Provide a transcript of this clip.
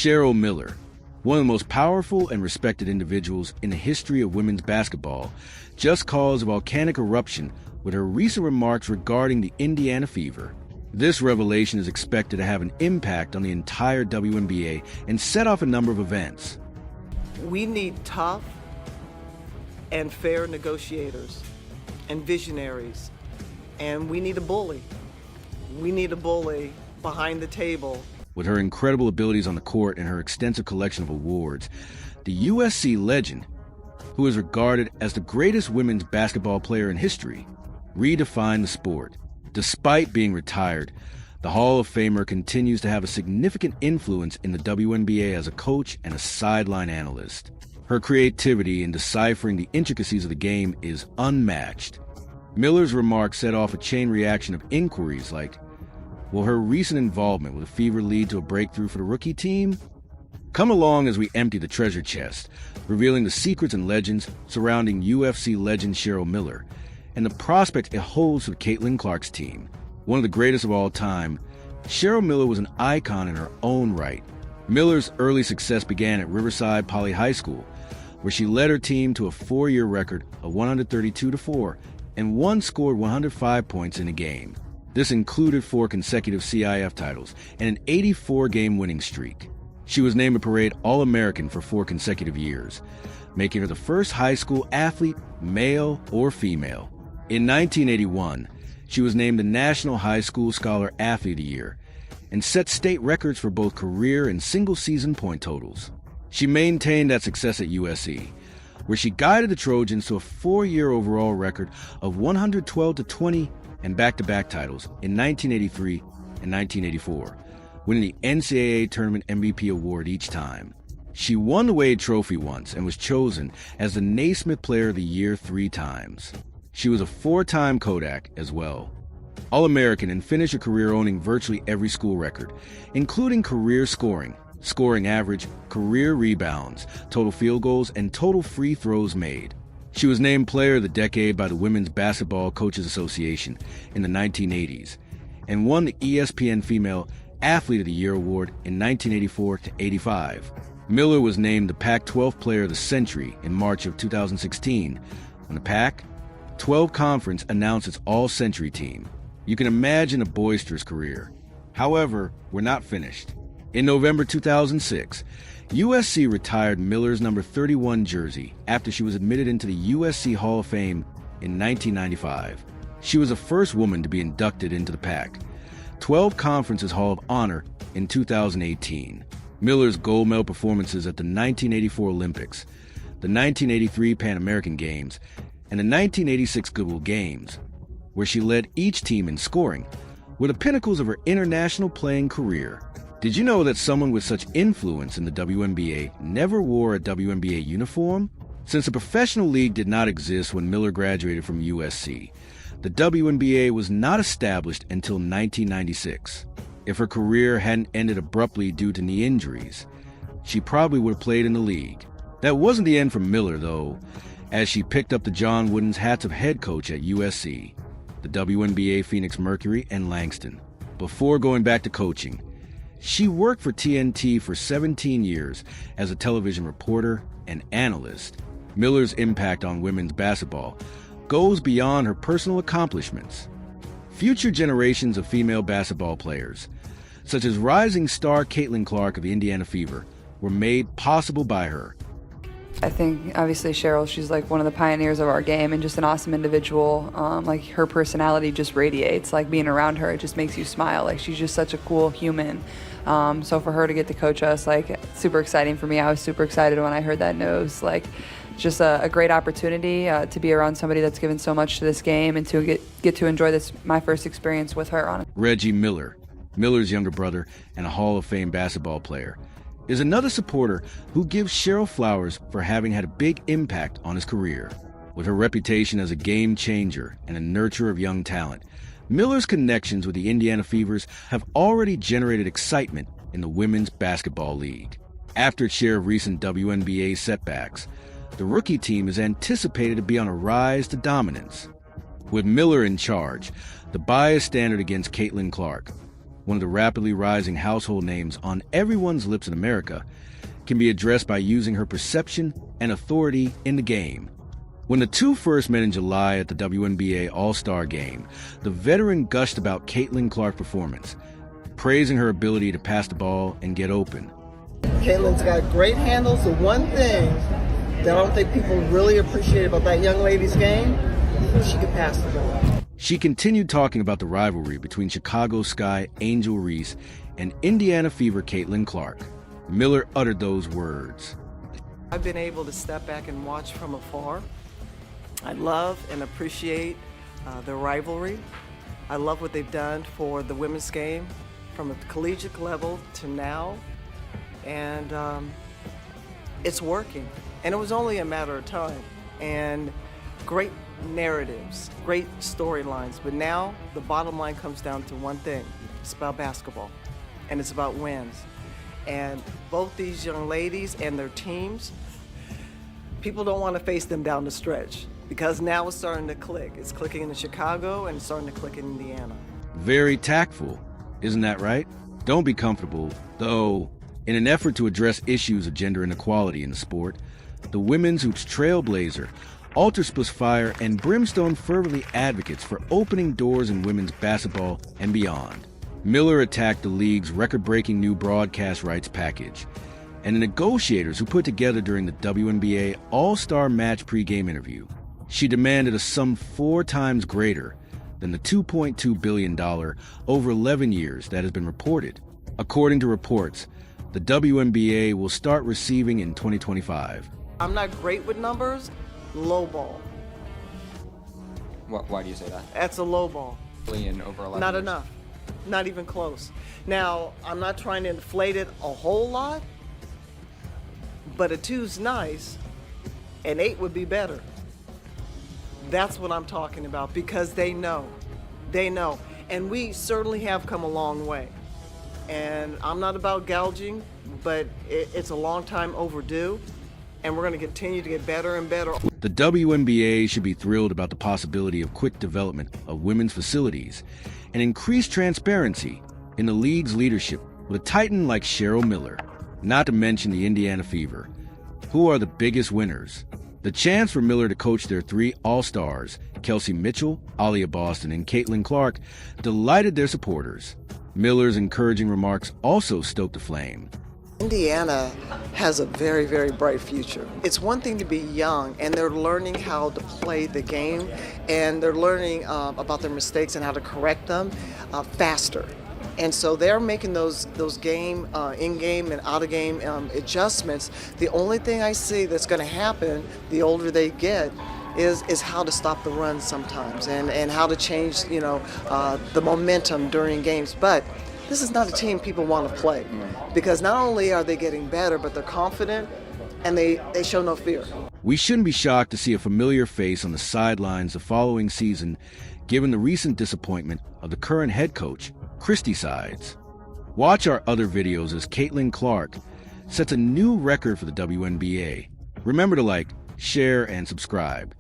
Cheryl Miller, one of the most powerful and respected individuals in the history of women's basketball, just caused a volcanic eruption with her recent remarks regarding the Indiana Fever. This revelation is expected to have an impact on the entire WNBA and set off a number of events. We need tough and fair negotiators and visionaries, and we need a bully. We need a bully behind the table. With her incredible abilities on the court and her extensive collection of awards, the USC legend, who is regarded as the greatest women's basketball player in history, redefined the sport. Despite being retired, the Hall of Famer continues to have a significant influence in the WNBA as a coach and a sideline analyst. Her creativity in deciphering the intricacies of the game is unmatched. Miller's remarks set off a chain reaction of inquiries like, will her recent involvement with the Fever lead to a breakthrough for the rookie team? Come along as we empty the treasure chest, revealing the secrets and legends surrounding UFC legend Cheryl Miller, and the prospect it holds for Caitlin Clark's team. One of the greatest of all time, Cheryl Miller was an icon in her own right. Miller's early success began at Riverside Poly High School, where she led her team to a 4-year record of 132-4 and once scored 105 points in a game. This included 4 consecutive CIF titles and an 84-game winning streak. She was named a Parade All-American for 4 consecutive years, making her the first high school athlete, male or female. In 1981, she was named the National High School Scholar Athlete of the Year and set state records for both career and single-season point totals. She maintained that success at USC, where she guided the Trojans to a 4-year overall record of 112-20 and back-to-back titles in 1983 and 1984, winning the NCAA Tournament MVP award each time. She won the Wade Trophy once and was chosen as the Naismith Player of the Year 3 times. She was a 4-time Kodak as well. All-American and finished her career owning virtually every school record, including career scoring, scoring average, career rebounds, total field goals, and total free throws made. She was named Player of the Decade by the Women's Basketball Coaches Association in the 1980s and won the ESPN Female Athlete of the Year award in 1984-85. Miller was named the Pac-12 Player of the Century in March of 2016 when the Pac-12 Conference announced its all-century team. You can imagine a boisterous career. However, we're not finished. In November 2006, USC retired Miller's number 31 jersey after she was admitted into the USC Hall of Fame in 1995. She was the first woman to be inducted into the Pac-12 Conference's Hall of Honor in 2018. Miller's gold medal performances at the 1984 Olympics, the 1983 Pan American Games, and the 1986 Goodwill Games, where she led each team in scoring, were the pinnacles of her international playing career. Did you know that someone with such influence in the WNBA never wore a WNBA uniform? Since the professional league did not exist when Miller graduated from USC, the WNBA was not established until 1996. If her career hadn't ended abruptly due to knee injuries, she probably would have played in the league. That wasn't the end for Miller, though, as she picked up the John Wooden's hats of head coach at USC, the WNBA Phoenix Mercury, and Langston. Before going back to coaching, she worked for TNT for 17 years as a television reporter and analyst. Miller's impact on women's basketball goes beyond her personal accomplishments. Future generations of female basketball players, such as rising star Caitlin Clark of the Indiana Fever, were made possible by her. I think obviously Cheryl, she's like one of the pioneers of our game and just an awesome individual. Like her personality just radiates. Like being around her, it just makes you smile. Like she's just such a cool human. So for her to get to coach us, like super exciting for me. I was super excited when I heard that news. Like just a great opportunity to be around somebody that's given so much to this game and to get to enjoy this, my first experience with her on it. Reggie Miller, Miller's younger brother and a Hall of Fame basketball player, is another supporter who gives Cheryl flowers for having had a big impact on his career. With her reputation as a game changer and a nurturer of young talent, Miller's connections with the Indiana Fevers have already generated excitement in the Women's Basketball League. After its share of recent WNBA setbacks, the rookie team is anticipated to be on a rise to dominance. With Miller in charge, the bias standard against Caitlin Clark, one of the rapidly rising household names on everyone's lips in America, can be addressed by using her perception and authority in the game. When the two first met in July at the WNBA All-Star Game, the veteran gushed about Caitlin Clark's performance, praising her ability to pass the ball and get open. Caitlin's got great handles. The one thing that I don't think people really appreciate about that young lady's game, she can pass the ball. She continued talking about the rivalry between Chicago Sky Angel Reese and Indiana Fever Caitlin Clark. Miller uttered those words. I've been able to step back and watch from afar. I love and appreciate the rivalry. I love what they've done for the women's game from a collegiate level to now. And it's working. And it was only a matter of time. And great narratives, great storylines. But now the bottom line comes down to one thing. It's about basketball. And it's about wins. And both these young ladies and their teams, people don't want to face them down the stretch because now it's starting to click. It's clicking in Chicago and it's starting to click in Indiana. Very tactful, isn't that right? Don't be comfortable, though. In an effort to address issues of gender inequality in the sport, the women's hoops trailblazer, Alter Fire, and Brimstone fervently advocates for opening doors in women's basketball and beyond. Miller attacked the league's record-breaking new broadcast rights package and the negotiators who put together during the WNBA All-Star Match pregame interview. She demanded a sum 4 times greater than the $2.2 billion over 11 years that has been reported. According to reports, the WNBA will start receiving in 2025. I'm not great with numbers. Low ball. Why do you say that? That's a low ball. In over 11 Not years. enough. Not even close. Now, I'm not trying to inflate it a whole lot, but a 2's nice, and 8 would be better. That's what I'm talking about because they know. They know. And we certainly have come a long way. And I'm not about gouging, but it's a long time overdue, and we're going to continue to get better and better. The WNBA should be thrilled about the possibility of quick development of women's facilities and increased transparency in the league's leadership with a titan like Cheryl Miller, not to mention the Indiana Fever, who are the biggest winners. The chance for Miller to coach their 3 All-Stars, Kelsey Mitchell, Aaliyah Boston, and Caitlin Clark, delighted their supporters. Miller's encouraging remarks also stoked the flame. Indiana has a very, very bright future. It's one thing to be young, and they're learning how to play the game, and they're learning about their mistakes and how to correct them faster. And so they're making those game, in-game and out-of-game adjustments. The only thing I see that's going to happen the older they get is how to stop the run sometimes and how to change, the momentum during games. But this is not a team people want to play because not only are they getting better, but they're confident and they show no fear. We shouldn't be shocked to see a familiar face on the sidelines the following season, given the recent disappointment of the current head coach, Christie Sides. Watch our other videos as Caitlin Clark sets a new record for the WNBA. Remember to like, share, and subscribe.